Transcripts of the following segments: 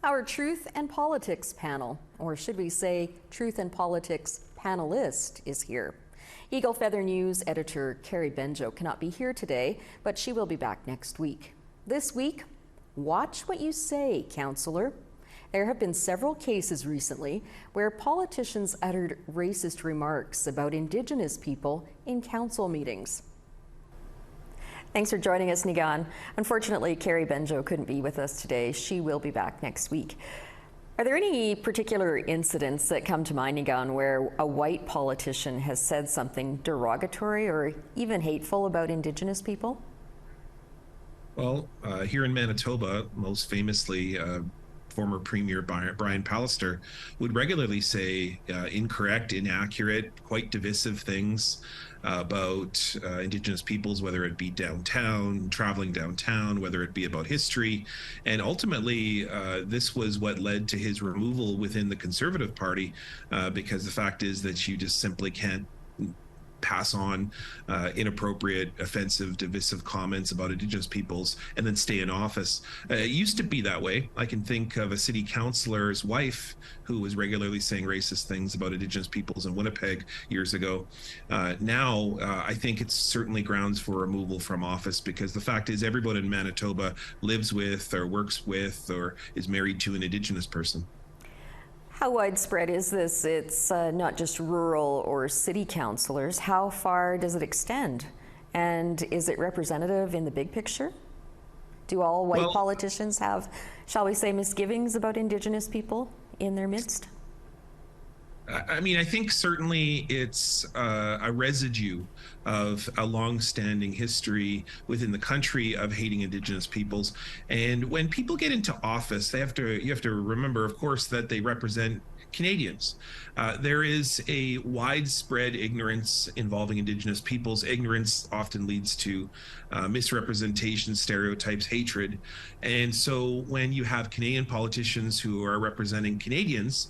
Our Truth and Politics panel, or should we say Truth and Politics panelist, is here. Eagle Feather News editor Carrie Benjo cannot be here today, but she will be back next week. This week, watch what you say, councillor. There have been several cases recently where politicians uttered racist remarks about Indigenous people in council meetings. Thanks for joining us, Niigaan. Unfortunately, Carrie Benjo couldn't be with us today. She will be back next week. Are there any particular incidents that come to mind, Niigaan, where a white politician has said something derogatory or even hateful about Indigenous people? Well, here in Manitoba, most famously, former Premier Brian Pallister would regularly say incorrect, inaccurate, quite divisive things about Indigenous peoples, whether it be downtown, traveling downtown, whether it be about history. And ultimately, this was what led to his removal within the Conservative Party, because the fact is that you just simply can't pass on inappropriate, offensive, divisive comments about Indigenous peoples and then stay in office. It used to be that way. I can think of a city councillor's wife who was regularly saying racist things about Indigenous peoples in Winnipeg years ago. Now, I think it's certainly grounds for removal from office, because the fact is everybody in Manitoba lives with or works with or is married to an Indigenous person. How widespread is this? It's not just rural or city councillors. How far does it extend? And is it representative in the big picture? Do all white politicians have, shall we say, misgivings about Indigenous people in their midst? I mean, I think certainly it's a residue of a long-standing history within the country of hating Indigenous peoples. And when people get into office, you have to remember, of course, that they represent Canadians. There is a widespread ignorance involving Indigenous peoples. Ignorance often leads to misrepresentation, stereotypes, hatred. And so when you have Canadian politicians who are representing Canadians,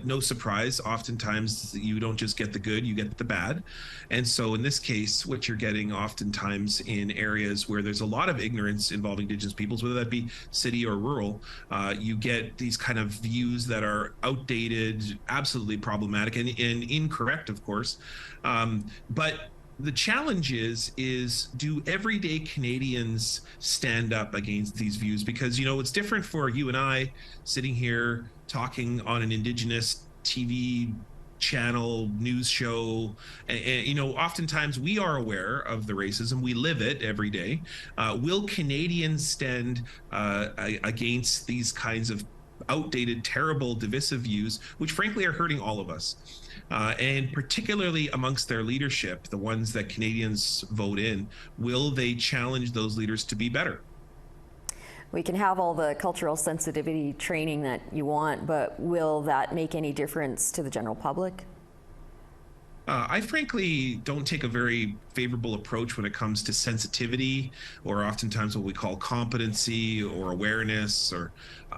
no surprise, oftentimes you don't just get the good, you get the bad. And so in this case, what you're getting oftentimes in areas where there's a lot of ignorance involving Indigenous peoples, whether that be city or rural, you get these kind of views that are outdated, absolutely problematic and incorrect, of course. But the challenge is do everyday Canadians stand up against these views? Because, you know, it's different for you and I sitting here talking on an Indigenous TV channel, news show, and you know, oftentimes we are aware of the racism, we live it every day. Will Canadians stand against these kinds of outdated, terrible, divisive views, which frankly are hurting all of us? And particularly amongst their leadership, the ones that Canadians vote in, will they challenge those leaders to be better? We can have all the cultural sensitivity training that you want, but will that make any difference to the general public? I frankly don't take a very favorable approach when it comes to sensitivity, or oftentimes what we call competency or awareness. Or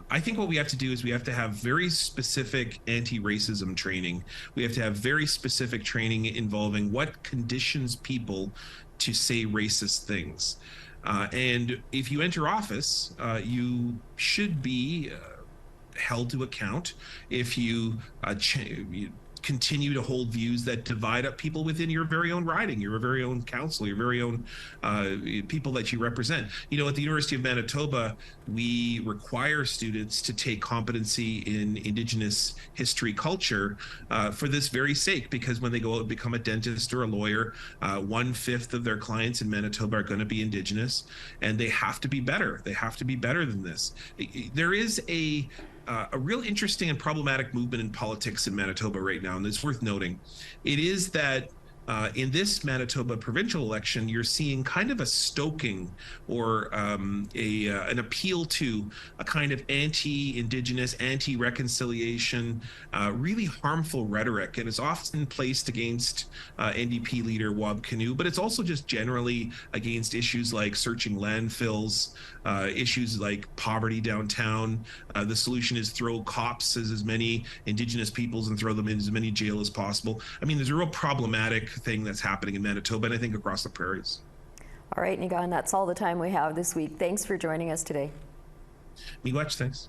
I think what we have to do is we have to have very specific anti-racism training. We have to have very specific training involving what conditions people to say racist things. And if you enter office, you should be held to account if you continue to hold views that divide up people within your very own riding, your very own council, your very own people that you represent. You know, at the University of Manitoba, we require students to take competency in Indigenous history culture for this very sake, because when they go out and become a dentist or a lawyer, 1/5 of their clients in Manitoba are going to be Indigenous, and they have to be better. They have to be better than this. There is a real interesting and problematic movement in politics in Manitoba right now, and it's worth noting. It is that in this Manitoba provincial election, you're seeing kind of a stoking or an appeal to a kind of anti-Indigenous, anti-reconciliation, really harmful rhetoric. And it's often placed against NDP leader Wab Kinew, but it's also just generally against issues like searching landfills, issues like poverty downtown. The solution is throw cops as many Indigenous peoples and throw them in as many jail as possible. I mean, there's a real problematic thing that's happening in Manitoba, and I think across the prairies. All right, Niigaan, that's all the time we have this week. Thanks for joining us today. Miigwech, thanks.